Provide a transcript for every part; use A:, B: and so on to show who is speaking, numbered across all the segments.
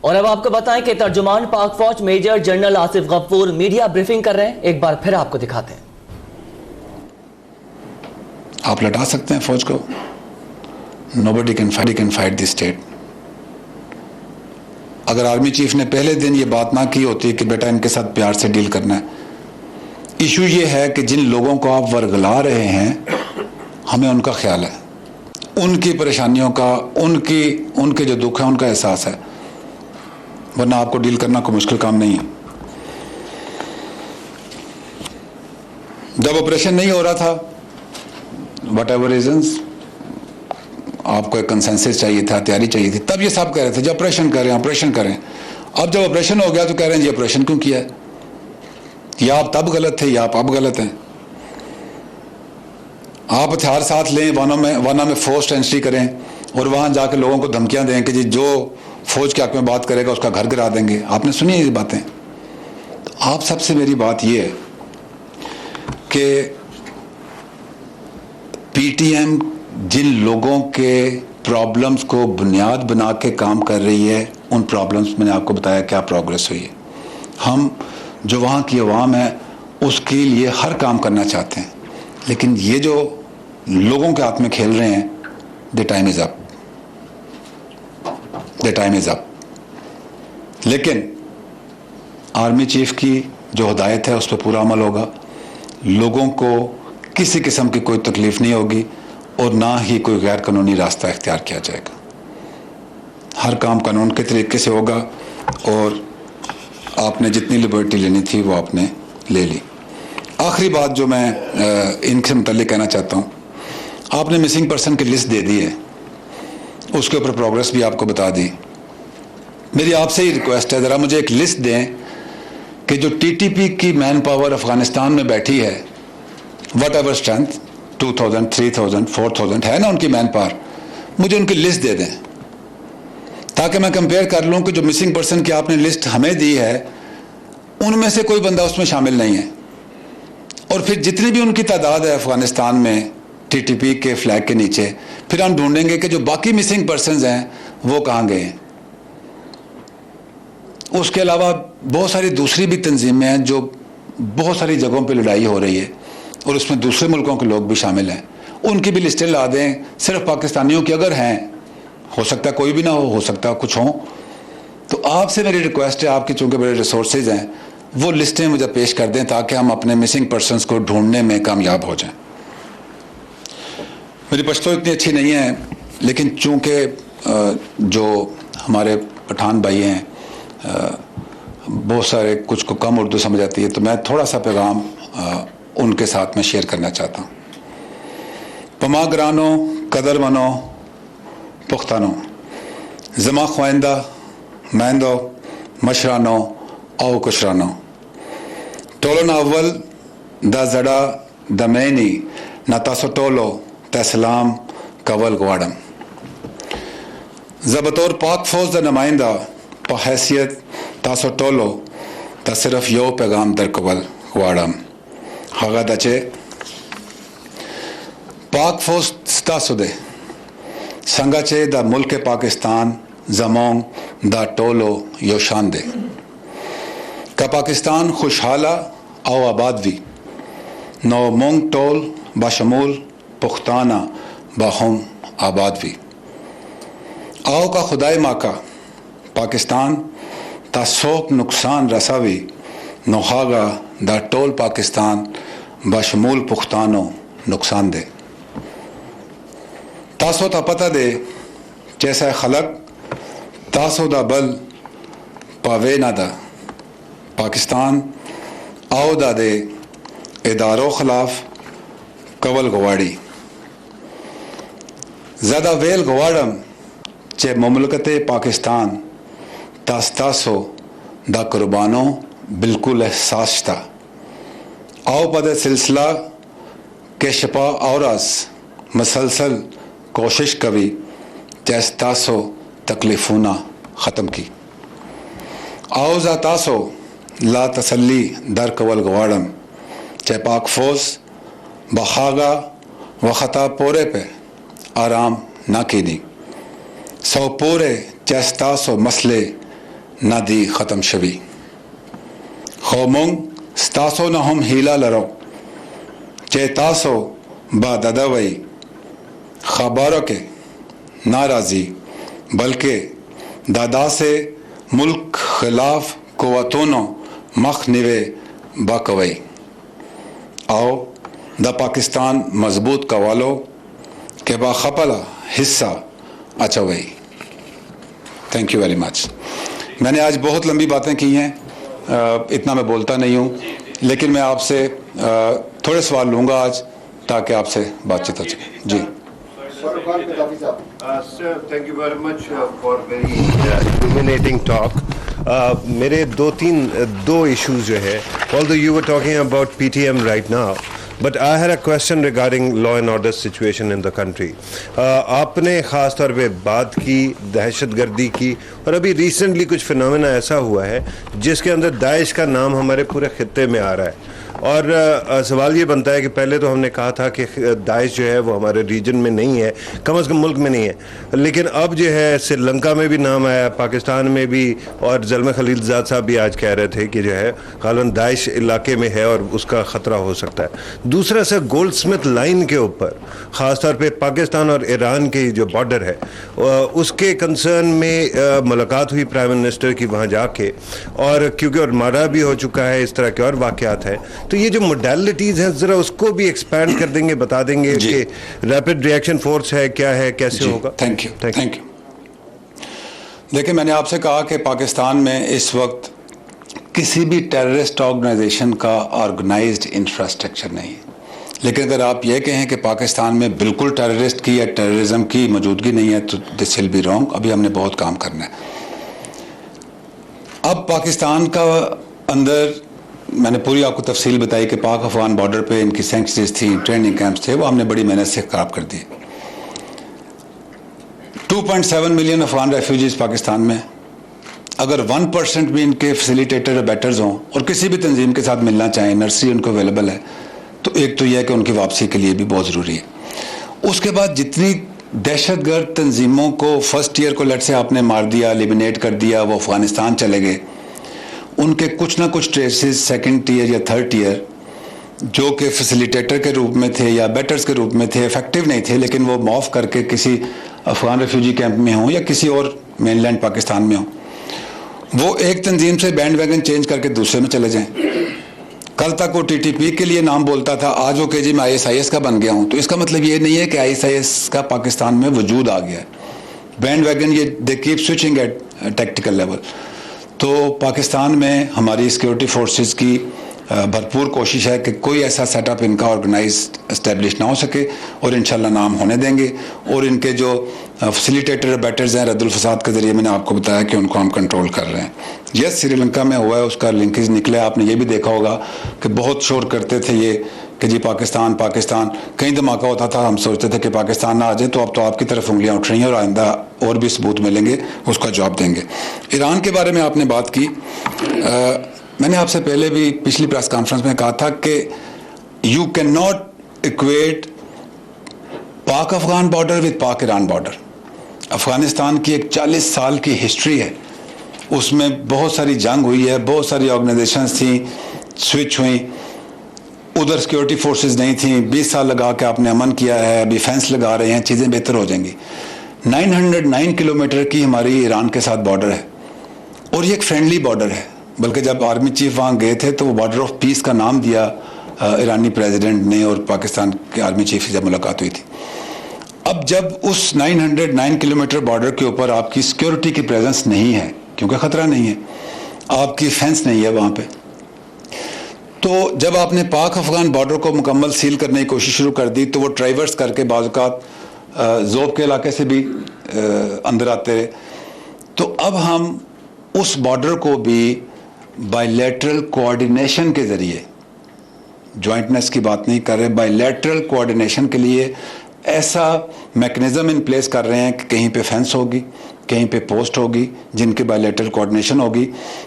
A: और अब आपको बताएं कि तर्जुमान पाक फौज major general Asif Ghafoor media briefing कर रहे हैं। एक बार फिर आपको दिखाते हैं।
B: आप लटा सकते हैं फौज को, nobody can fight the state. अगर आर्मी चीफ ने पहले दिन ये बात ना की होती कि बेटा इनके साथ प्यार से डील करना है। इशू ये है कि जिन लोगों को आप वर्गला रहे हैं, हमें उनका ख्याल है, उनकी परेशानियों का, उनके जो दुख है उनका एहसास है, वरना आपको डील करना कोई मुश्किल काम नहीं है। जब ऑपरेशन नहीं हो रहा था, वट एवर रीजन्स, आपको एक कंसेंसस चाहिए था, तैयारी चाहिए थी, तब ये सब कह रहे थे जब ऑपरेशन करें ऑपरेशन करें। अब जब ऑपरेशन हो गया तो कह रहे हैं जी ऑपरेशन क्यों किया है, या आप तब गलत थे या आप अब गलत हैं। आप हथियार साथ लें, वाना में फोर्स्ड एंट्री करें और वहां जाकर लोगों को धमकियां दें कि जी जो फौज के हक में बात करेगा उसका घर गिरा देंगे। आपने सुनी ये बातें? तो आप सबसे मेरी बात ये है कि पीटीएम जिन लोगों के प्रॉब्लम्स को बुनियाद बना के काम कर रही है, उन प्रॉब्लम्स मैंने आपको बताया क्या प्रोग्रेस हुई है। हम जो वहाँ की अवाम है उसके लिए हर काम करना चाहते हैं, लेकिन ये जो लोगों के हाथ में खेल रहे हैं, the time is up, the time is up. लेकिन आर्मी चीफ की जो हिदायत है उस पर पूरा अमल होगा। लोगों को किसी किस्म की कोई तकलीफ नहीं होगी और ना ही कोई गैर कानूनी रास्ता इख्तियार किया जाएगा। हर काम कानून के तरीके से होगा और आपने जितनी लिबर्टी लेनी थी वो आपने ले ली। आखिरी बात जो मैं इनसे मुतल्लिक कहना चाहता हूँ, आपने मिसिंग पर्सन की लिस्ट दे दी है, उसके ऊपर प्रोग्रेस भी आपको बता दी। मेरी आपसे ही रिक्वेस्ट है, ज़रा मुझे एक लिस्ट दें कि जो टीटीपी की मैन पावर अफगानिस्तान में बैठी है, वट एवर स्ट्रेंथ, 2000, 3000, 4000 है ना उनकी मैन पावर, मुझे उनकी लिस्ट दे दें ताकि मैं कंपेयर कर लूँ कि जो मिसिंग पर्सन की आपने लिस्ट हमें दी है उनमें से कोई बंदा उसमें शामिल नहीं है। और फिर जितनी भी उनकी तादाद है अफगानिस्तान में टीटीपी के फ्लैग के नीचे, फिर हम ढूंढेंगे कि जो बाकी मिसिंग पर्सन हैं वो कहाँ गए हैं। उसके अलावा बहुत सारी दूसरी भी तंजीमें हैं जो बहुत सारी जगहों पे लड़ाई हो रही है और उसमें दूसरे मुल्कों के लोग भी शामिल हैं, उनकी भी लिस्टें ला दें। सिर्फ पाकिस्तानियों की अगर हैं, हो सकता है कोई भी ना हो सकता है कुछ हो, तो आपसे मेरी रिक्वेस्ट है, आपकी चूँकि बड़े रिसोर्सेज हैं, वो लिस्टें मुझे पेश कर दें ताकि हम अपने मिसिंग पर्सनस को ढूंढने में कामयाब हो जाएं। मेरी पश्तो इतनी अच्छी नहीं है, लेकिन चूँकि जो हमारे पठान भाई हैं बहुत सारे कुछ को कम उर्दू समझ आती है, तो मैं थोड़ा सा पैगाम उनके साथ में शेयर करना चाहता हूँ। पमा ग्रानो कदर मनो पुख्तानो जमा ख्वाइंदा मैंदो मशरानो औ कुशरानो टोलो ना अव्वल दा जड़ा दमैनी ना तासो टोलो तसलाम कवल गवाडम ज़बतौर पाक फौज दा नुमाइंदा प हैसियत तासो टोलो ता सिर्फ यो पैगाम दर कवल गवाडम हागा दचे पाक फौज तासो दे संगाचे दा मुल्क पाकिस्तान जमोंग दा टोलो यो शान दे का पाकिस्तान खुशहाला औ आबाद भी नो मोंग टोल बाशमूल पुख्ताना बाहुम आबाद भी आओ का खुदाई माका पाकिस्तान ता सोक नुकसान रसावी नोहागा दा टोल पाकिस्तान बाशमूल पुख्तानो नुकसान दे तासो ता पता दे जैसा खलक तासो दा बल पावे ना दा पाकिस्तान आओ दा दे इदारों खिलाफ कवल गवाड़ी ज़्यादा वेल गवाड़म चे मुमलकत पाकिस्तान तास्तासो दा कुर्बानो बिल्कुल एहसास था आओ पद सिलसिला के शपा औरस मसलसल कोशिश कभी जैस्तासो तकलीफूना ख़त्म की आओ ज़ातासो ला तसल्ली दर कवल गवाड़म चे पाक फौज बखागा व ख़ता पोरे पे आराम ना की दी सौ पूरे चैस्तासो मसले नादी ख़त्म शवी खौमुंग स्तासो न हम हीला लरो चेतासो बादवई खबारों के नाराज़ी बल्कि दादा से मुल्क खिलाफ कुव्वतों मख निवे बाकवई आओ द पाकिस्तान मजबूत कवालो के बाखपला हिस्सा अचवई। Thank you very much. मैंने आज बहुत लंबी बातें की हैं, इतना मैं बोलता नहीं हूँ, लेकिन मैं आपसे थोड़े सवाल लूँगा आज ताकि आपसे बातचीत हो सके। जी
C: Sir, thank you very much for very illuminating talk. मेरे दो issues जो है, although you were talking about PTM right now, but I had a question regarding law and order situation in the country. आपने ख़ास तौर पे बात की दहशतगर्दी की, और अभी रिसेंटली कुछ फिनोमेना ऐसा हुआ है जिसके अंदर दाइश का नाम हमारे पूरे खित्ते में आ रहा है। और सवाल ये बनता है कि पहले तो हमने कहा था कि दाइश जो है वो हमारे रीजन में नहीं है, कम से कम मुल्क में नहीं है, लेकिन अब जो है श्रीलंका में भी नाम आया, पाकिस्तान में भी, और ज़ल्मे खलीलज़ाद साहब भी आज कह रहे थे कि जो है गालिबन दाइश इलाके में है और उसका ख़तरा हो सकता है। दूसरा सर, गोल्डस्मिथ लाइन के ऊपर ख़ास तौर पे पाकिस्तान और ईरान के जो बॉर्डर है उसके कंसर्न में मुलाकात हुई प्राइम मिनिस्टर की वहाँ जाके, और क्योंकि और मारा भी हो चुका है, इस तरह के और वाक़यात हैं, तो ये जो मोडालिटीज़ हैं ज़रा उसको भी एक्सपैंड कर देंगे, बता देंगे कि रैपिड रिएक्शन फोर्स है, क्या है, कैसे होगा।
B: Thank you. देखिए, मैंने आपसे कहा कि पाकिस्तान में इस वक्त किसी भी टेररिस्ट ऑर्गेनाइजेशन का ऑर्गेनाइज्ड इंफ्रास्ट्रक्चर नहीं है, लेकिन अगर आप ये कहें कि पाकिस्तान में बिल्कुल टेररिस्ट की या टेररिज्म की मौजूदगी नहीं है तो दिस विल बी रॉन्ग। अभी हमने बहुत काम करना है। अब पाकिस्तान का अंदर मैंने पूरी आपको तफसील बताई कि पाक अफगान बॉर्डर पे इनकी सेंचुरीज थी, ट्रेनिंग कैंप्स थे, वो हमने बड़ी मेहनत से खराब कर दिए। 2.7 मिलियन अफगान रेफ्यूजीज पाकिस्तान में, अगर 1% भी इनके फैसिलिटेटर बैटर्स हों और किसी भी तंजीम के साथ मिलना चाहें, नर्सरी उनको अवेलेबल है, तो एक तो यह है कि उनकी वापसी के लिए भी बहुत ज़रूरी है। उसके बाद जितनी दहशतगर्द तंजीमों को फर्स्ट ईयर को लेट से आपने मार दिया, एलिमिनेट कर दिया, वो अफगानिस्तान चले गए, उनके कुछ ना कुछ ट्रेसेस सेकंड टीयर या थर्ड टीयर जो कि फैसिलिटेटर के रूप में थे या बैटर्स के रूप में थे, इफेक्टिव नहीं थे, लेकिन वो मॉफ करके किसी अफगान रेफ्यूजी कैंप में हों या किसी और मेनलैंड पाकिस्तान में हों, वो एक तंजीम से बैंड वैगन चेंज करके दूसरे में चले जाएं। कल तक वो टीटीपी के लिए नाम बोलता था, आज वो जी मैं ISIS का बन गया हूँ, तो इसका मतलब ये नहीं है कि ISIS का पाकिस्तान में वजूद आ गया है। बैंड वैगन ये they keep switching at tactical level. तो पाकिस्तान में हमारी सिक्योरिटी फोर्सेस की भरपूर कोशिश है कि कोई ऐसा सेटअप इनका ऑर्गेनाइज्ड एस्टेब्लिश ना हो सके, और इंशाल्लाह नाम होने देंगे। और इनके जो फैसिलिटेटर बैटर्स हैं रद्दुल फसाद के ज़रिए मैंने आपको बताया कि उनको हम कंट्रोल कर रहे हैं। यस, श्रीलंका में हुआ है, उसका लिंकेज निकला। आपने ये भी देखा होगा कि बहुत शोर करते थे ये कि जी पाकिस्तान पाकिस्तान, कहीं धमाका होता था हम सोचते थे कि पाकिस्तान ना आ जाए, तो अब तो आपकी तरफ उंगलियां उठ रही हैं और आइंदा और भी सबूत मिलेंगे, उसका जवाब देंगे। ईरान के बारे में आपने बात की, मैंने आपसे पहले भी पिछली प्रेस कॉन्फ्रेंस में कहा था कि यू कैन नॉट इक्वेट पाक अफगान बॉर्डर विद पाक ईरान बॉर्डर। अफगानिस्तान की एक 40 साल की हिस्ट्री है, उसमें बहुत सारी जंग हुई है, बहुत सारी ऑर्गेनाइजेशंस थी, स्विच हुई, उधर सिक्योरिटी फोर्सेस नहीं थी। 20 साल लगा के आपने अमन किया है, अभी फेंस लगा रहे हैं, चीज़ें बेहतर हो जाएंगी। 909 किलोमीटर की हमारी ईरान के साथ बॉर्डर है, और ये एक फ्रेंडली बॉर्डर है। बल्कि जब आर्मी चीफ वहाँ गए थे तो वो बॉर्डर ऑफ पीस का नाम दिया ईरानी प्रेसिडेंट ने, और पाकिस्तान के आर्मी चीफ से जब मुलाकात हुई थी। अब जब उस 909 किलोमीटर बॉर्डर के ऊपर आपकी सिक्योरिटी की प्रेजेंस नहीं है, क्योंकि ख़तरा नहीं है, आपकी फेंस नहीं है वहाँ पे, तो जब आपने पाक अफगान बॉर्डर को मुकम्मल सील करने की कोशिश शुरू कर दी, तो वो ट्राइवर्स करके बाज़-औक़ात ज़ोब के इलाके से भी अंदर आते रहे। तो अब हम उस बॉर्डर को भी बायलैटरल कोऑर्डिनेशन के ज़रिए, जॉइंटनेस की बात नहीं कर रहे, बायलैटरल कोऑर्डिनेशन के लिए ऐसा मैकेनिज़्म इन प्लेस कर रहे हैं कि कहीं पे फेंस होगी, कहीं पे पोस्ट होगी, जिनके बायलैटरल कोऑर्डिनेशन होगी,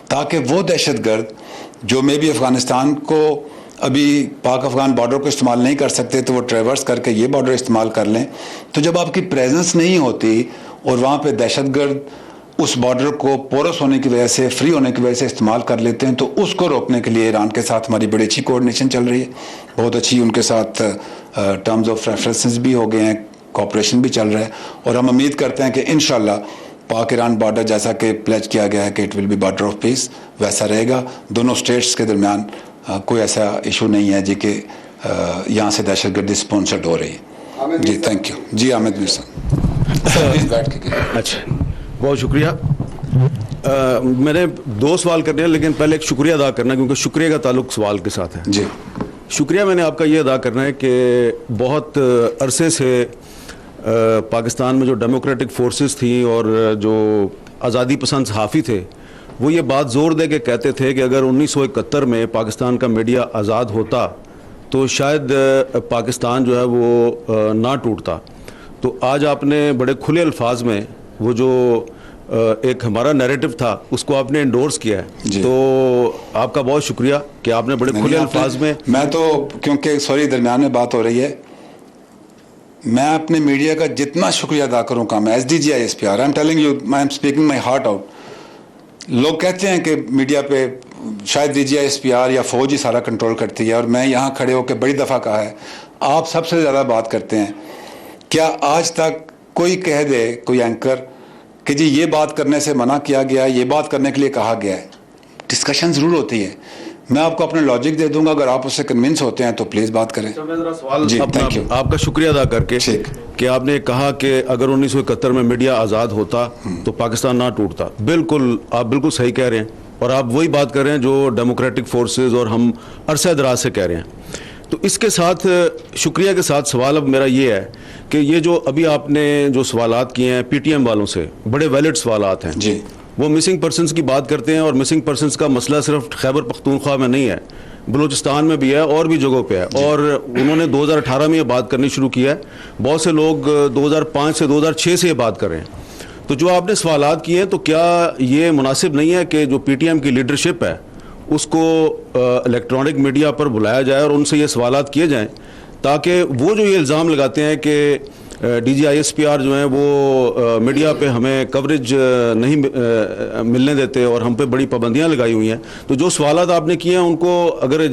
B: ताकि वो दहशतगर्द जो मे भी अफ़गानिस्तान को अभी पाक अफ़गान बॉर्डर को इस्तेमाल नहीं कर सकते, तो वो ट्रेवर्स करके ये बॉर्डर इस्तेमाल कर लें। तो जब आपकी प्रेजेंस नहीं होती और वहाँ पे दहशतगर्द उस बॉर्डर को पोरस होने की वजह से, फ्री होने की वजह से इस्तेमाल कर लेते हैं, तो उसको रोकने के लिए ईरान के साथ हमारी बड़ी अच्छी कोऑर्डिनेशन चल रही है। बहुत अच्छी उनके साथ टर्म्स ऑफ रेफरेंसेस भी हो गए हैं, कोऑपरेशन भी चल रहा है, और हम उम्मीद करते हैं कि इंशाल्लाह पाक ईरान बॉर्डर जैसा कि प्लेज किया गया है कि it will be border of peace, वैसा रहेगा। दोनों स्टेट्स के दरमियान कोई ऐसा इशू नहीं है जी कि यहाँ से दहशतगर्दी स्पॉन्सर्ड हो रही है। जी थैंक यू। जी आमिद मीर साहब प्लीज बैठ के कीजिए।
D: अच्छा, बहुत शुक्रिया। मैंने 2 सवाल करने हैं, लेकिन पहले एक शुक्रिया अदा करना है, क्योंकि शुक्रिया का ताल्लुक सवाल के साथ है।
B: जी
D: शुक्रिया मैंने आपका ये अदा करना है कि बहुत अरसे से पाकिस्तान में जो डेमोक्रेटिक फोर्सेस थी और जो आज़ादी पसंद सहाफ़ी थे, वो ये बात ज़ोर दे के कहते थे कि अगर 1971 में पाकिस्तान का मीडिया आज़ाद होता तो शायद पाकिस्तान जो है वो ना टूटता। तो आज आपने बड़े खुले अल्फाज में वो जो एक हमारा नैरेटिव था उसको आपने इंडोर्स किया है, तो आपका बहुत शुक्रिया कि आपने बड़े खुले अल्फाज में।
B: मैं तो क्योंकि सॉरी दरमियान में बात हो रही है, मैं अपने मीडिया का जितना शुक्रिया अदा करूँ कम है। SDGISPR, I am telling you, I am speaking my heart out. लोग कहते हैं कि मीडिया पे शायद DGISPR या फौज ही सारा कंट्रोल करती है, और मैं यहाँ खड़े होकर बड़ी दफ़ा कहा है, आप सबसे ज़्यादा बात करते हैं। क्या आज तक कोई कह दे, कोई एंकर, कि जी ये बात करने से मना किया गया, ये बात करने के लिए कहा गया है? डिस्कशन ज़रूर होती है, मैं आपको अपना लॉजिक दे दूंगा, अगर आप उससे कन्विंस होते हैं तो प्लीज़ बात करें।
D: जी थैंक यू। आपका शुक्रिया अदा करके कि आपने कहा कि अगर 1971 में मीडिया आज़ाद होता तो पाकिस्तान ना टूटता। बिल्कुल, आप बिल्कुल सही कह रहे हैं, और आप वही बात कर रहे हैं जो डेमोक्रेटिक फोर्सेस और हम अरसे दराज से कह रहे हैं। तो इसके साथ शुक्रिया के साथ सवाल अब मेरा ये है कि ये जो अभी आपने जो सवालात किए हैं PTM वालों से, बड़े वैलिड सवालात हैं
B: जी।
D: वो मिसिंग पर्सनस की बात करते हैं, और मिसिंग पर्सनस का मसला सिर्फ खैबर पख्तूनख्वा में नहीं है, बलूचिस्तान में भी है और भी जगहों पे है। और उन्होंने 2018 में ये बात करनी शुरू की है, बहुत से लोग 2005 से 2006 से ये बात कर रहे हैं। तो जो आपने सवालात किए हैं, तो क्या ये मुनासिब नहीं है कि जो PTM की लीडरशिप है उसको इलेक्ट्रॉनिक मीडिया पर बुलाया जाए और उनसे ये सवालात किए जाएँ, ताकि वो जो ये इल्ज़ाम लगाते हैं कि DGISPR जो है वो मीडिया पे हमें कवरेज नहीं मिलने देते और हम पे बड़ी पाबंदियां लगाई हुई हैं, तो जो सवालात आपने किए हैं उनको अगर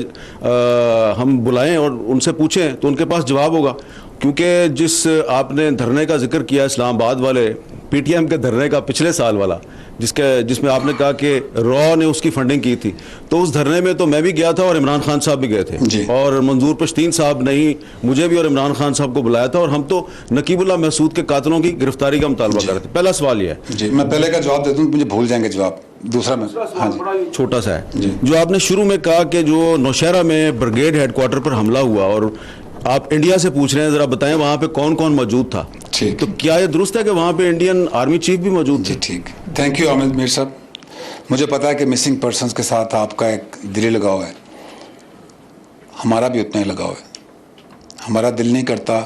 D: हम बुलाएं और उनसे पूछें तो उनके पास जवाब होगा। क्योंकि जिस आपने धरने का जिक्र किया इस्लामाबाद वाले PTM के धरने का, पिछले साल वाला, जिसमें आपने कहा कि रॉ ने उसकी फंडिंग की थी, तो उस धरने में तो मैं भी गया था और इमरान खान साहब भी गए थे, और मंजूर पश्तीन साहब ने ही मुझे भी और इमरान खान साहब को बुलाया था, और हम तो नकीबुल्लाह महसूद के कातलों की गिरफ्तारी का मुतालबा करते। पहला सवाल यह है
B: जी, मैं पहले का जवाब दे दूं, मुझे भूल जाएंगे जवाब। दूसरा मैं
D: छोटा सा है, जो आपने शुरू में कहा कि जो नौशहरा में ब्रिगेड हेडक्वार्टर पर हमला हुआ और आप इंडिया से पूछ रहे हैं, जरा बताएं वहां पे कौन कौन मौजूद था।
B: ठीक,
D: तो क्या ये दुरुस्त है कि वहां पे इंडियन आर्मी चीफ भी मौजूद थे?
B: ठीक, थैंक यू आमिद मीर साहब। मुझे पता है कि मिसिंग पर्सन्स के साथ आपका एक दिली लगाव है, हमारा भी उतना ही लगाव है। हमारा दिल नहीं करता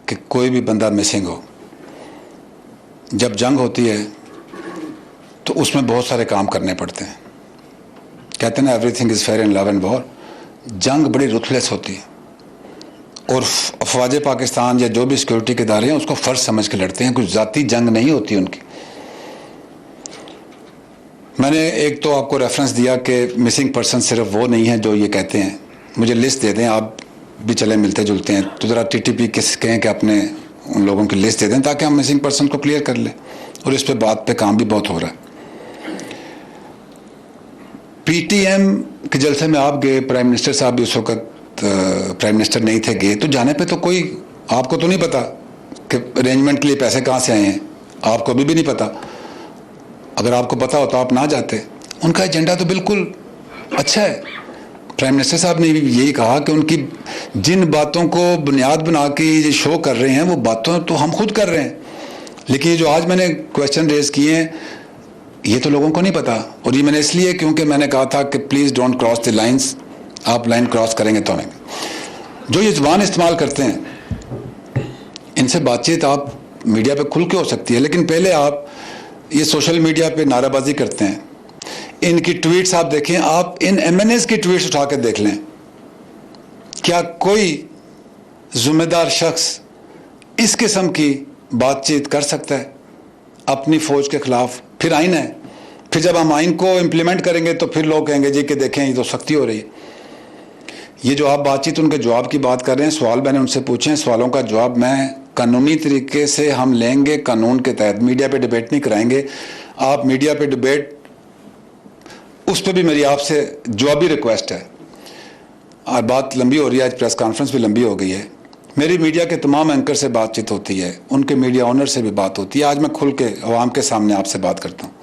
B: कि कोई भी बंदा मिसिंग हो। जब जंग होती है तो उसमें बहुत सारे काम करने पड़ते हैं। कहते हैं ना, everything is fair in love and war. जंग बड़ी रुथलेस होती है, और अफवाज पाकिस्तान या जो भी सिक्योरिटी के इदारे हैं उसको फ़र्ज समझ के लड़ते हैं, कुछ ज़ाती जंग नहीं होती उनकी। मैंने एक तो आपको रेफरेंस दिया कि मिसिंग पर्सन सिर्फ वो नहीं है जो ये कहते हैं। मुझे लिस्ट दे दें, आप भी चले मिलते जुलते हैं, तो ज़रा TTP किस कहें कि अपने उन लोगों की लिस्ट दे दें ताकि हम मिसिंग पर्सन को क्लियर कर लें, और इस पर बात पे काम भी बहुत हो रहा है। PTM के जलसे में आप गए, प्राइम मिनिस्टर साहब भी उस वक्त प्राइम मिनिस्टर नहीं थे, गए, तो जाने पे तो कोई आपको तो नहीं पता कि अरेंजमेंट के लिए पैसे कहाँ से आए हैं, आपको अभी भी नहीं पता। अगर आपको पता होता आप ना जाते। उनका एजेंडा तो बिल्कुल अच्छा है। प्राइम मिनिस्टर साहब ने भी यही कहा कि उनकी जिन बातों को बुनियाद बना के ये शो कर रहे हैं वो बातों तो हम खुद कर रहे हैं, लेकिन ये जो आज मैंने क्वेश्चन रेज किए हैं ये तो लोगों को नहीं पता। और ये मैंने इसलिए क्योंकि मैंने कहा था कि please don't cross the lines, आप लाइन क्रॉस करेंगे तो हमें जो ये ज़बान इस्तेमाल करते हैं इनसे बातचीत आप मीडिया पे खुल के हो सकती है, लेकिन पहले आप ये सोशल मीडिया पे नाराबाजी करते हैं। इनकी ट्वीट्स आप देखें, आप इन MNAs की ट्वीट्स उठा के देख लें, क्या कोई जिम्मेदार शख्स इस किस्म की बातचीत कर सकता है अपनी फौज के खिलाफ फिर आइन है, फिर जब हम आइन को इम्प्लीमेंट करेंगे तो फिर लोग कहेंगे जी कि देखें ये तो सख्ती हो रही है। ये जो आप बातचीत उनके जवाब की बात कर रहे हैं, सवाल मैंने उनसे पूछे हैं, सवालों का जवाब मैं कानूनी तरीके से हम लेंगे, कानून के तहत। मीडिया पे डिबेट नहीं कराएंगे। आप मीडिया पे डिबेट, उस पर भी मेरी आपसे जवाबी रिक्वेस्ट है। और बात लंबी हो रही है, आज प्रेस कॉन्फ्रेंस भी लंबी हो गई है। मेरी मीडिया के तमाम एंकर से बातचीत होती है, उनके मीडिया ऑनर से भी बात होती है। आज मैं खुल के अवाम के सामने आपसे बात करता हूँ।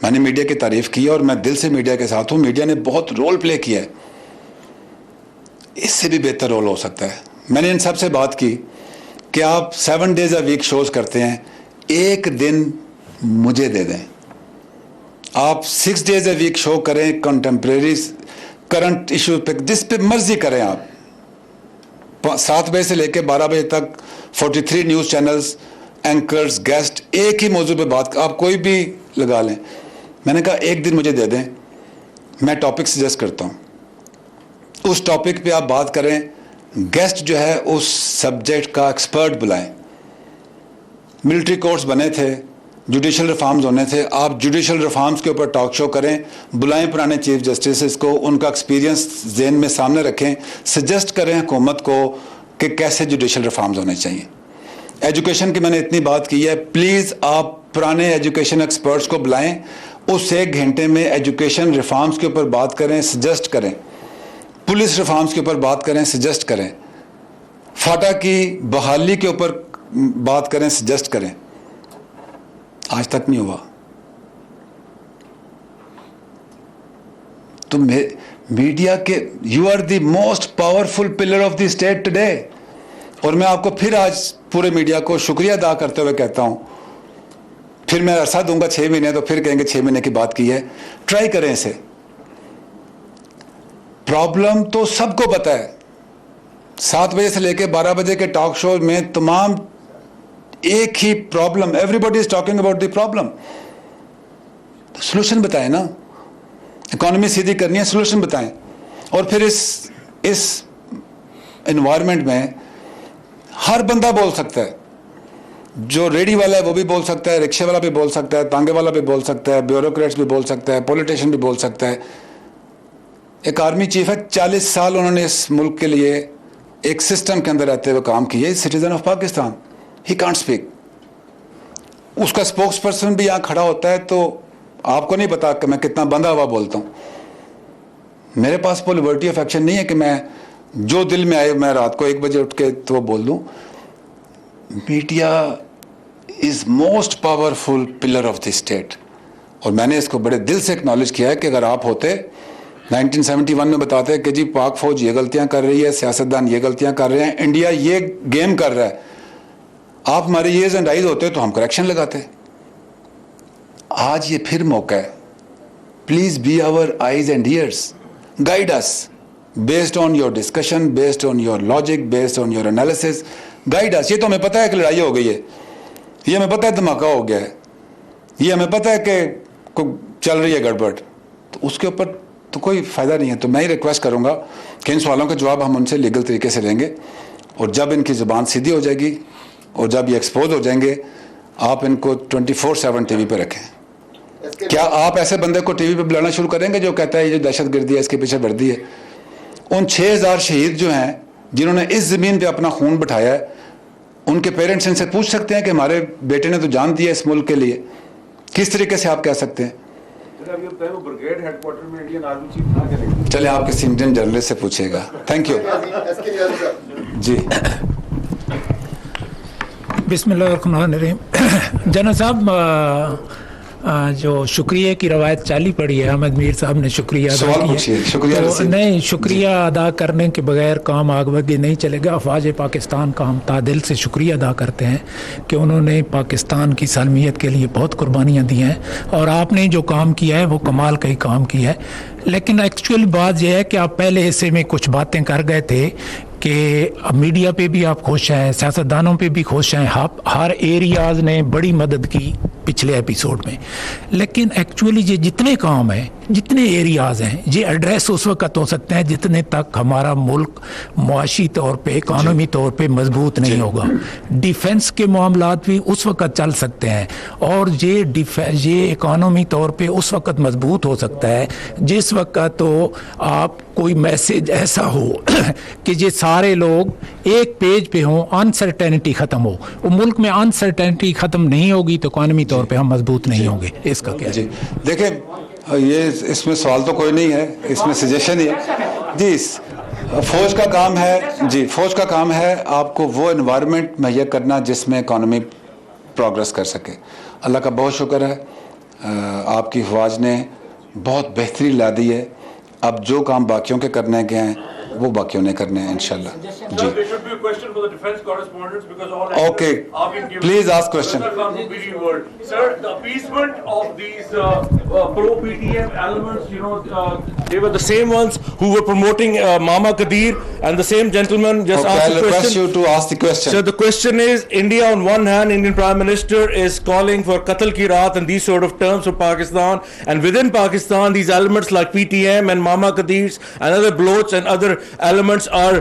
B: मैंने मीडिया की तारीफ की है और मैं दिल से मीडिया के साथ हूँ। मीडिया ने बहुत रोल प्ले किया है, इससे भी बेहतर रोल हो सकता है। मैंने इन सब से बात की कि आप 7 डेज अ वीक शोज करते हैं, एक दिन मुझे दे दें। आप 6 डेज अ वीक शो करें, कंटेम्प्रेरी करंट इशू पे, जिस पे मर्जी करें। आप 7 बजे से लेकर 12 बजे तक 43 न्यूज़ चैनल्स, एंकर्स, गेस्ट, एक ही मौजू पे बात, आप कोई भी लगा लें। मैंने कहा एक दिन मुझे दे दें, मैं टॉपिक सजेस्ट करता हूँ, उस टॉपिक पे आप बात करें। गेस्ट जो है उस सब्जेक्ट का एक्सपर्ट बुलाएं। मिलिट्री कोर्ट्स बने थे, जुडिशल रिफॉर्म्स होने थे, आप जुडिशल रिफॉर्म्स के ऊपर टॉक शो करें, बुलाएं पुराने चीफ जस्टिस को, उनका एक्सपीरियंस जेहन में सामने रखें, सजेस्ट करें हुकूमत को कि कैसे जुडिशल रिफॉर्म्स होने चाहिए। एजुकेशन की मैंने इतनी बात की है, प्लीज़ आप पुराने एजुकेशन एक्सपर्ट्स को बुलाएं, उस 1 घंटे में एजुकेशन रिफॉर्म्स के ऊपर बात करें, सजेस्ट करें। पुलिस रिफॉर्म्स के ऊपर बात करें, सजेस्ट करें। फाटा की बहाली के ऊपर बात करें, सजेस्ट करें। आज तक नहीं हुआ। तो मीडिया के, you are the most powerful pillar of the state today. और मैं आपको फिर आज पूरे मीडिया को शुक्रिया अदा करते हुए कहता हूं, फिर मैं अरसा दूंगा 6 महीने, तो फिर कहेंगे 6 महीने की बात की है। ट्राई करें इसे। प्रॉब्लम तो सबको पता है। 7 बजे से लेकर 12 बजे के टॉक शो में तमाम एक ही problem, everybody is talking about the problem. Solution बताएं ना, इकोनॉमी सीधी करनी है, सोल्यूशन बताएं। और फिर इस एनवायरनमेंट में हर बंदा बोल सकता है। जो रेडी वाला है वो भी बोल सकता है, रिक्शे वाला भी बोल सकता है, तांगे वाला भी बोल सकता है, ब्यूरोक्रेट्स भी बोल सकता है, पॉलिटिशियन भी बोल सकता है। एक आर्मी चीफ है, 40 साल उन्होंने इस मुल्क के लिए एक सिस्टम के अंदर रहते हुए काम किए। Citizen of Pakistan, he can't speak. उसका स्पोक्स पर्सन भी यहाँ खड़ा होता है, तो आपको नहीं पता कि मैं कितना बंधा हुआ बोलता हूँ। मेरे पास वो लिबर्टी ऑफ एक्शन नहीं है कि मैं जो दिल में आए मैं रात को 1 बजे उठ के तो बोल दूँ। Media is most powerful pillar of the state. और मैंने इसको बड़े दिल से एक्नॉलेज किया है कि अगर आप होते 1971 में बताते हैं कि जी पाक फौज ये गलतियां कर रही है, सियासतदान ये गलतियां कर रहे हैं, इंडिया ये गेम कर रहा है, आप हमारे ईयर्स एंड आइज होते तो हम करेक्शन लगाते। आज ये फिर मौका है। Please be our eyes and ears, guide us based on your discussion, based on your logic, based on your analysis, guide us. ये तो हमें पता है कि लड़ाई हो गई है, ये हमें पता है धमाका हो गया है, ये हमें पता है कि चल रही है गड़बड़, तो उसके ऊपर तो कोई फ़ायदा नहीं है। तो मैं ही रिक्वेस्ट करूंगा कि इन सवालों के जवाब हम उनसे लीगल तरीके से लेंगे, और जब इनकी ज़ुबान सीधी हो जाएगी और जब ये एक्सपोज हो जाएंगे, आप इनको 24/7 टीवी पे रखें। क्या आप ऐसे बंदे को टीवी पे बुलाना शुरू करेंगे जो कहता है ये जो दहशतगर्दी है इसके पीछे वर्दी है? उन 6000 शहीद जो हैं जिन्होंने इस ज़मीन पे अपना खून बिठाया है, उनके पेरेंट्स इनसे पूछ सकते हैं कि हमारे बेटे ने तो जान दिया इस मुल्क के लिए। किस तरीके से आप कह सकते हैं?
E: ब्रिगेड हेडक्वार्टर में इंडियन आर्मी चीफ कहाँ चलेंगे?
B: चले आप किसी इंडियन जर्नलिस्ट से पूछिएगा। थैंक यू जी।
F: बिस्मिल्लाहिर्रहमानिर्रहीम। जनरल साहब, जो शुक्रिया की रवायत चाली पड़ी है, अहमद मीर साहब ने शुक्रिया अदा
B: सवाल
F: किया।
B: पूछिए। शुक्रिया
F: तो
B: रसीद।
F: नहीं, शुक्रिया अदा करने के बगैर काम आगे नहीं चलेगा। अफवाज पाकिस्तान का हम तादिल से शुक्रिया अदा करते हैं कि उन्होंने पाकिस्तान की सलामियत के लिए बहुत कुर्बानियाँ दी हैं, और आपने जो काम किया है वो कमाल का ही काम किया है। लेकिन एक्चुअल बात यह है कि आप पहले हिस्से में कुछ बातें कर गए थे कि मीडिया पे भी आप खुश हैं, सियासतदानों पे भी खुश हैं, हर एरियाज ने बड़ी मदद की पिछले एपिसोड में, लेकिन एक्चुअली ये जितने काम हैं, जितने एरियाज हैं, ये एड्रेस उस वक्त हो सकते हैं जितने तक हमारा मुल्क मुआशी तौर पे, इकानमी तौर पे मजबूत नहीं होगा। डिफेंस के मामलात भी उस वक्त चल सकते हैं, और ये इकानमी तौर पे उस वक्त मजबूत हो सकता है जिस वक्त तो आप कोई मैसेज ऐसा हो कि ये सारे लोग एक पेज पे हों, अनसर्टेनिटी ख़त्म हो। वो मुल्क में अनसर्टेनिटी ख़त्म नहीं होगी तो इकानमी तौर पे हम मजबूत नहीं होंगे। इसका क्या
B: जी देखिए, ये इसमें सवाल तो कोई नहीं है, इसमें सजेशन ही है जी। फौज का काम है जी, फौज का काम है आपको वो एनवायरनमेंट मुहैया करना जिसमें इकानमी प्रोग्रेस कर सके। अल्लाह का बहुत शुक्र है, आपकी फौज ने बहुत बेहतरी ला दी है। अब जो काम बाकियों के करने के हैं वो बाकियों ने करने हैं इंशाल्लाह जी। Okay, please ask question.
E: Sir, the appeasement of these pro-PTM elements, they were the same ones who were promoting Mama Kadir, and the same gentleman just asked
B: I'll
E: the
B: request
E: question.
B: you to ask the question.
E: So the question is, India on one hand, Indian Prime Minister is calling for Qatl ki Raat and these sort of terms for Pakistan, and within Pakistan these elements like PTM and Mama Kadirs and other bloats and other elements are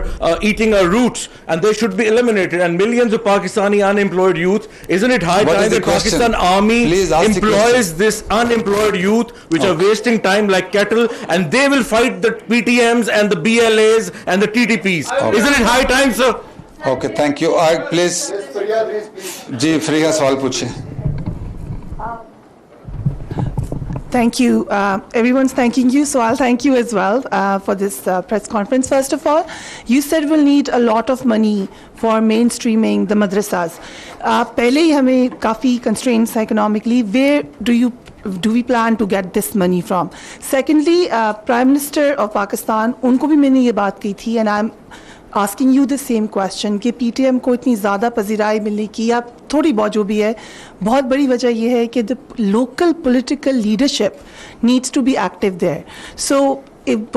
E: eating our roots, and they should be eliminated, and millions of Pakistani unemployed youth. Isn't it high
B: What is
E: time
B: the
E: that
B: question?
E: Pakistan Army
B: Please ask the
E: employs
B: question.
E: this unemployed youth which are wasting time like cattle, and they will fight the PTMs and the BLAs and the TTPs? Isn't it high time, sir?
B: Okay, thank you. Please जी, फ्रीगा सवाल पूछिए।
G: Thank you. Everyone's thanking you, so I'll thank you as well for this press conference. First of all, you said we'll need a lot of money for mainstreaming the madrasas. पहले ही हमें काफ़ी constraints economically. Where do we plan to get this money from? Secondly, Prime Minister of Pakistan, उनको भी मैंने ये बात कही थी, and I'm asking you the same question कि PTM को इतनी ज़्यादा पजीराई मिलने की या थोड़ी बहुत जो भी है, बहुत बड़ी वजह यह है कि the local political leadership needs to be active there. So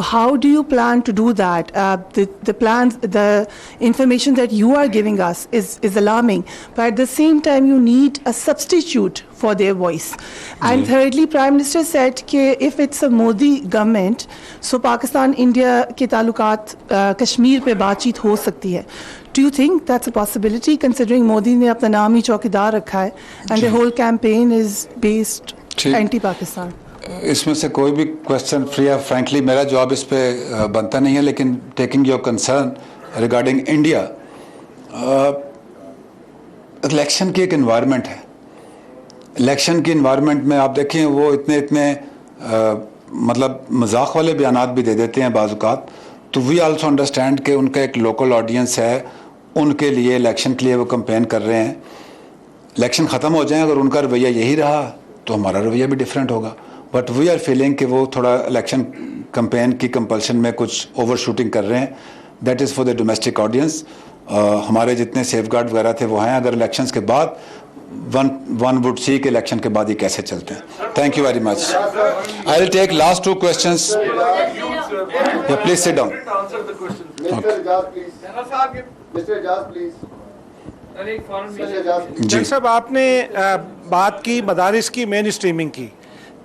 G: how do you plan to do that? The plans, the information that you are giving us is alarming, but at the same time you need a substitute for their voice. And thirdly, Prime Minister said that if it's a Modi government, so Pakistan India ke talukat Kashmir pe baatcheet ho sakti hai. Do you think that's a possibility, considering Modi ne apna naam hi चौकीदार रखा है, and the whole campaign is based anti-Pakistan?
B: इसमें से कोई भी question frankly मेरा जवाब इस पे बनता नहीं है, लेकिन taking your concern regarding India, election की एक एनवायरनमेंट है। इलेक्शन की एनवायरनमेंट में आप देखें वो इतने मतलब मजाक वाले बयानात भी दे देते हैं बाज़ औक़ात। तो वी आल्सो अंडरस्टैंड कि उनका एक लोकल ऑडियंस है, उनके लिए इलेक्शन के लिए वो कंपेन कर रहे हैं। इलेक्शन ख़त्म हो जाए, अगर उनका रवैया यही रहा तो हमारा रवैया भी डिफरेंट होगा। बट वी आर फीलिंग कि वो थोड़ा इलेक्शन कंपेन की कंपल्शन में कुछ ओवर शूटिंग कर रहे हैं। That is for the domestic audience. हमारे जितने सेफ गार्ड वगैरह थे वो हैं। अगर इलेक्शंस के बाद वन वुड सी के इलेक्शन के बाद ये कैसे चलते हैं। Thank you very much. I will take last 2 questions. Please sit down.
H: जी साहब, आपने बात की मदारिस की मेन स्ट्रीमिंग की।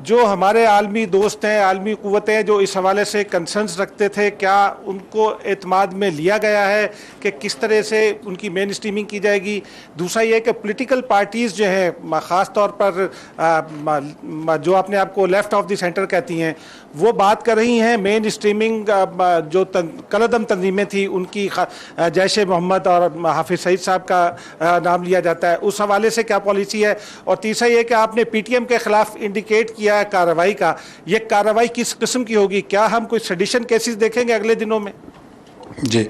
H: जो हमारे आलमी दोस्त हैं, आलमी क़ुव्वतें जो इस हवाले से कंसर्न्स रखते थे, क्या उनको एतमाद में लिया गया है कि किस तरह से उनकी मेन स्ट्रीमिंग की जाएगी? दूसरा ये कि पॉलिटिकल पार्टीज़ जो हैं, ख़ास तौर पर जो अपने आप को लेफ़्ट ऑफ द सेंटर कहती हैं, वो बात कर रही हैं मेन स्ट्रीमिंग जो कलदम तंजीमें थी उनकी, जैश ए मोहम्मद और हाफिज़ सईद साहब का नाम लिया जाता है, उस हवाले से क्या पॉलिसी है? और तीसरा ये कि आपने PTM के ख़िलाफ़ इंडिकेट किया है कार्रवाई का, ये कार्रवाई किस किस्म की होगी? क्या हम कोई सेडिशन केसेस देखेंगे अगले दिनों में?
B: जी,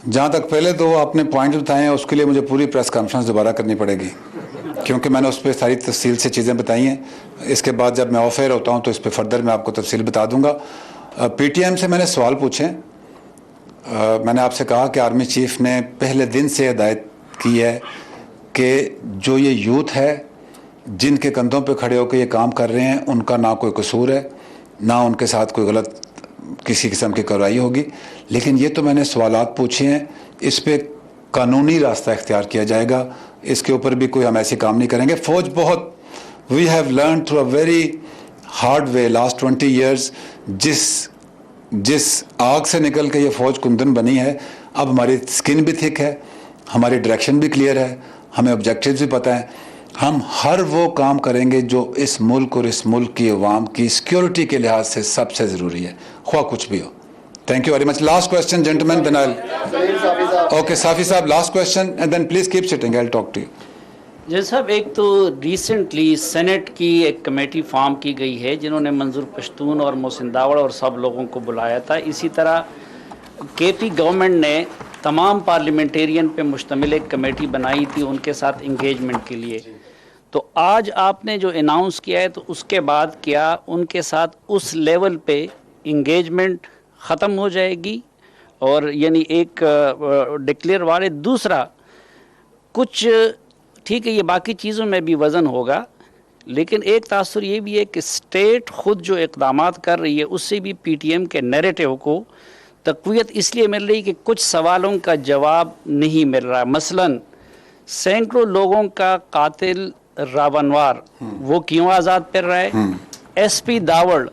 B: जहाँ तक पहले दो आपने पॉइंट बताए हैं उसके लिए मुझे पूरी प्रेस कॉन्फ्रेंस दोबारा करनी पड़ेगी, क्योंकि मैंने उस पर सारी तफसील से चीज़ें बताई हैं। इसके बाद जब मैं ऑफ एयर होता हूँ तो इस पर फर्दर मैं आपको तफसील बता दूंगा। PTM से मैंने सवाल पूछे। मैंने आपसे कहा कि आर्मी चीफ ने पहले दिन से हिदायत की है कि जो ये यूथ है जिनके कंधों पे खड़े होकर ये काम कर रहे हैं, उनका ना कोई कसूर है, ना उनके साथ कोई गलत किसी किस्म की कार्रवाई होगी। लेकिन ये तो मैंने सवालात पूछे हैं, इस पे कानूनी रास्ता इख्तियार किया जाएगा, इसके ऊपर भी कोई हम ऐसे काम नहीं करेंगे। फौज बहुत, we have learn through a very hard way last 20 years. जिस आग से निकल के ये फौज कुंदन बनी है, अब हमारी स्किन भी थिक है, हमारी डायरेक्शन भी क्लियर है, हमें ऑब्जेक्टिव्स भी पता है। हम हर वो काम करेंगे जो इस मुल्क और इस मुल्क की अवाम की सिक्योरिटी के लिहाज से सबसे ज़रूरी है, ख्वाह कुछ भी हो। Thank you very much. Last question gentleman, then I okay Safi साहब, last question and then please keep sitting, I will talk to you.
I: जज साहब, एक तो रिसेंटली सेनेट की एक कमेटी फॉर्म की गई है जिन्होंने मंजूर पश्तून और मोहसिन दावड़ और सब लोगों को बुलाया था। इसी तरह केपी गवर्नमेंट ने तमाम पार्लियामेंटेरियन पे मुश्तमिल एक कमेटी बनाई थी उनके साथ इंगेजमेंट के लिए। तो आज आपने जो अनाउंस किया है, तो उसके बाद क्या उनके साथ उस लेवल पे इंगेजमेंट ख़त्म हो जाएगी और यानी एक डिक्लेयर वाले? दूसरा, कुछ ठीक है ये बाकी चीज़ों में भी वज़न होगा, लेकिन एक तासुर ये भी है कि स्टेट ख़ुद जो इक़दामात कर रही है उससे भी पीटीएम के नैरेटिव को तक़वियत इसलिए मिल रही कि कुछ सवालों का जवाब नहीं मिल रहा। मसलन सैकड़ों लोगों का कातिल रावणवार वो क्यों आज़ाद फिर रहा है? एसपी दावड़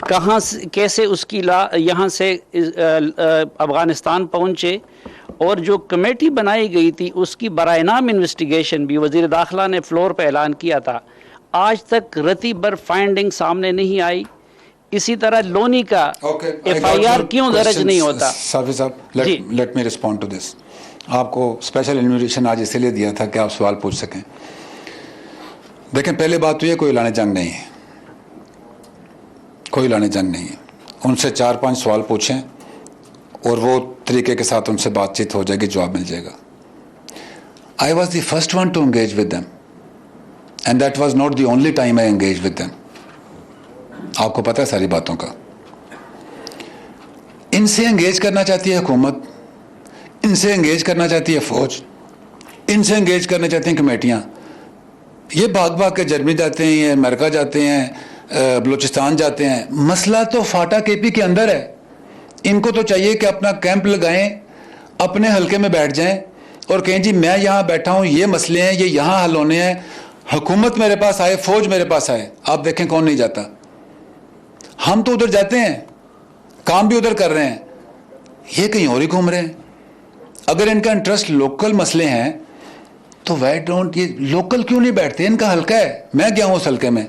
I: कहाँ से, कैसे उसकी यहाँ से अफ़गानिस्तान पहुँचे? और जो कमेटी बनाई गई थी उसकी बराए-नाम इन्वेस्टिगेशन भी वज़ीर दाखिला ने फ्लोर पर ऐलान किया था, आज तक रती बर फाइंडिंग सामने नहीं आई। इसी तरह लोनी का FIR क्यों दर्ज नहीं होता?
B: साफी साहब, let me respond to this. आपको स्पेशल इन्विटेशन आज इसलिए दिया था कि आप सवाल पूछ सकें। देखें, पहले बात तो ये कोई ऐलान जंग नहीं है, कोई ऐलान जंग नहीं है। उनसे 4-5 सवाल पूछें और वो तरीके के साथ उनसे बातचीत हो जाएगी, जवाब मिल जाएगा। I was the first one two engage with them and that was not the only time I engage with them. आपको पता है सारी बातों का। इनसे एंगेज करना चाहती है हुकूमत, इनसे एंगेज करना चाहती है फौज, इनसे एंगेज करना चाहती हैं कमेटियां। ये भाग भाग के जर्मनी जाते हैं, ये अमेरिका जाते हैं, बलूचिस्तान जाते हैं। मसला तो फाटा केपी के अंदर है। इनको तो चाहिए कि अपना कैंप लगाएं, अपने हलके में बैठ जाएं और कहें जी मैं यहाँ बैठा हूँ, ये मसले हैं, ये यहाँ हल होने हैं, हुकूमत मेरे पास आए, फौज मेरे पास आए। आप देखें कौन नहीं जाता। हम तो उधर जाते हैं, काम भी उधर कर रहे हैं, ये कहीं और ही घूम रहे हैं। अगर इनका इंटरेस्ट लोकल मसले हैं तो वाई डोंट ये लोकल क्यों नहीं बैठते? इनका हल्का है, मैं गया हूँ उस हल्के में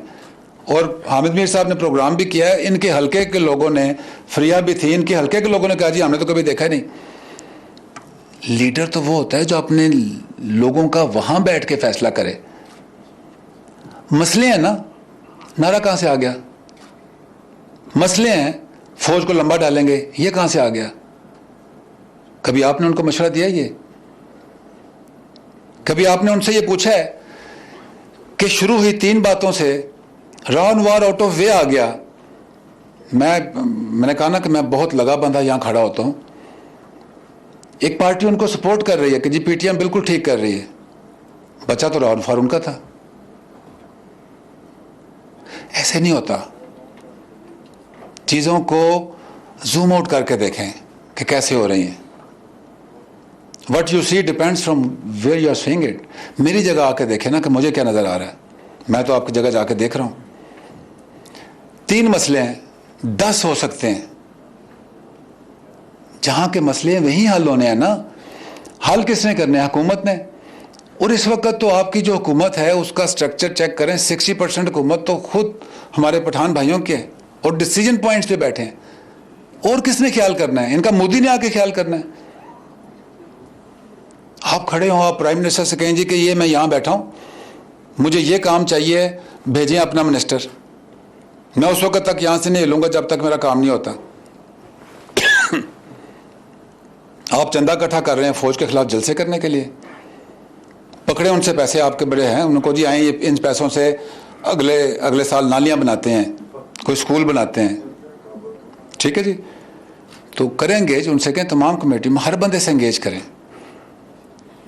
B: और हामिद मीर साहब ने प्रोग्राम भी किया है। इनके हल्के के लोगों ने, फ्रिया भी थी, इनके हल्के के लोगों ने कहा जी हमने तो कभी देखा नहीं। लीडर तो वो होता है जो अपने लोगों का वहां बैठ के फैसला करे। मसले हैं ना, नारा कहां से आ गया? मसले हैं, फौज को लंबा डालेंगे, ये कहां से आ गया? कभी आपने उनको मशवरा दिया? ये कभी आपने उनसे ये पूछा है कि शुरू हुई 3 बातों से रॉन वार आउट ऑफ वे आ गया? मैंने कहा ना कि मैं बहुत लगा बंधा यहां खड़ा होता हूं। एक पार्टी उनको सपोर्ट कर रही है कि जी पीटीएम बिल्कुल ठीक कर रही है, बचा तो रॉन वार उनका था। ऐसे नहीं होता। चीजों को जूम आउट करके देखें कि कैसे हो रही हैं। What you see depends from where you are seeing it. मेरी जगह आके देखें ना कि मुझे क्या नजर आ रहा है। मैं तो आपकी जगह जाके देख रहा हूं। 3 मसले हैं, 10 हो सकते हैं। जहां के मसले वहीं हल होने हैं ना। हल किसने करने हैं? हुकूमत ने। और इस वक्त तो आपकी जो हुकूमत है उसका स्ट्रक्चर चेक करें, 60% हुकूमत तो खुद हमारे पठान भाइयों के हैं और डिसीजन पॉइंट्स पे बैठे हैं। और किसने ख्याल करना है? इनका मोदी ने आके ख्याल करना है। आप खड़े हो, आप प्राइम मिनिस्टर से कहें जी कि ये मैं यहां बैठा हूं, मुझे ये काम चाहिए, भेजें अपना मिनिस्टर। मैं उस वक्त तक यहां से नहीं हिलूंगा जब तक मेरा काम नहीं होता। आप चंदा इकट्ठा कर रहे हैं फौज के खिलाफ जलसे करने के लिए। पकड़े उनसे पैसे, आपके बड़े हैं, उनको जी आए इन पैसों से अगले साल नालियां बनाते हैं, कोई स्कूल बनाते हैं। ठीक है जी, तो करें एंगेज, उनसे कहें तमाम कमेटी में हर बंदे से एंगेज करें,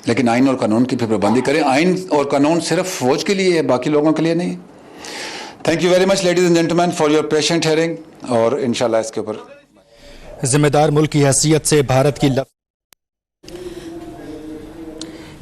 B: लेकिन आइन और कानून की भी पाबंदी करें। आइन और कानून सिर्फ फौज के लिए है, बाकी लोगों के लिए नहीं। Thank you very much ladies and gentleman for your patient hearing, और इंशाल्लाह इसके ऊपर
J: जिम्मेदार मुल्क की हैसियत से भारत की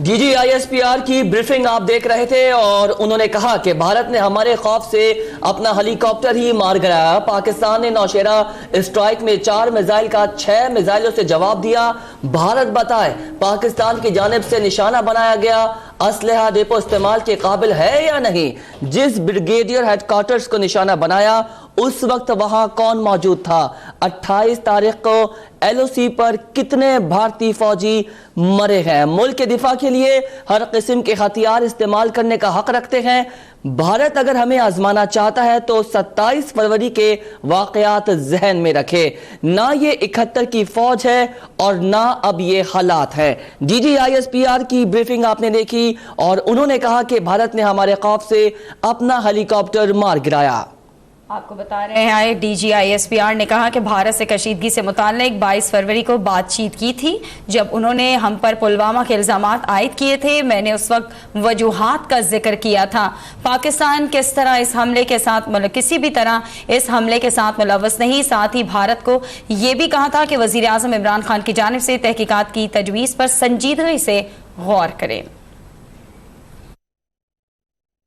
A: डीजी आईएसपीआर की ब्रीफिंग आप देख रहे थे और उन्होंने कहा कि भारत ने हमारे खौफ से अपना हेलीकॉप्टर ही मार गिराया। पाकिस्तान ने नौशेरा स्ट्राइक में 4 मिसाइल का 6 मिसाइलों से जवाब दिया। भारत बताए पाकिस्तान की जानिब से निशाना बनाया गया असलहा डिपो इस्तेमाल के काबिल है या नहीं। जिस ब्रिगेडियर हेडक्वार्टर्स को निशाना बनाया उस वक्त वहां कौन मौजूद था। 28 तारीख को एलओसी पर कितने भारतीय फौजी मरे हैं। मुल्क के दिफा के लिए हर किस्म के हथियार इस्तेमाल करने का हक रखते हैं। भारत अगर हमें आजमाना चाहता है तो 27 फरवरी के वाकयात जहन में रखे। ना ये 71 की फौज है और ना अब ये हालात है। डीजी आईएसपीआर की ब्रीफिंग आपने देखी और उन्होंने कहा कि भारत ने हमारे खौफ से अपना हेलीकॉप्टर मार गिराया।
K: आपको बता रहे हैं डीजी आईएसपीआर ने कहा कि भारत से कशीदगी से मुताल्लिक 22 फरवरी को बातचीत की थी जब उन्होंने हम पर पुलवामा के इल्जामात आयद किए थे। मैंने उस वक्त वजूहात का जिक्र किया था। पाकिस्तान किस तरह इस हमले के साथ मतलब किसी भी तरह इस हमले के साथ मुलव्वस नहीं। साथ ही भारत को यह भी कहा था कि वजीर आज़म इमरान खान की जानिब से तहकीकात की तजवीज़ पर संजीदगी से गौर करें।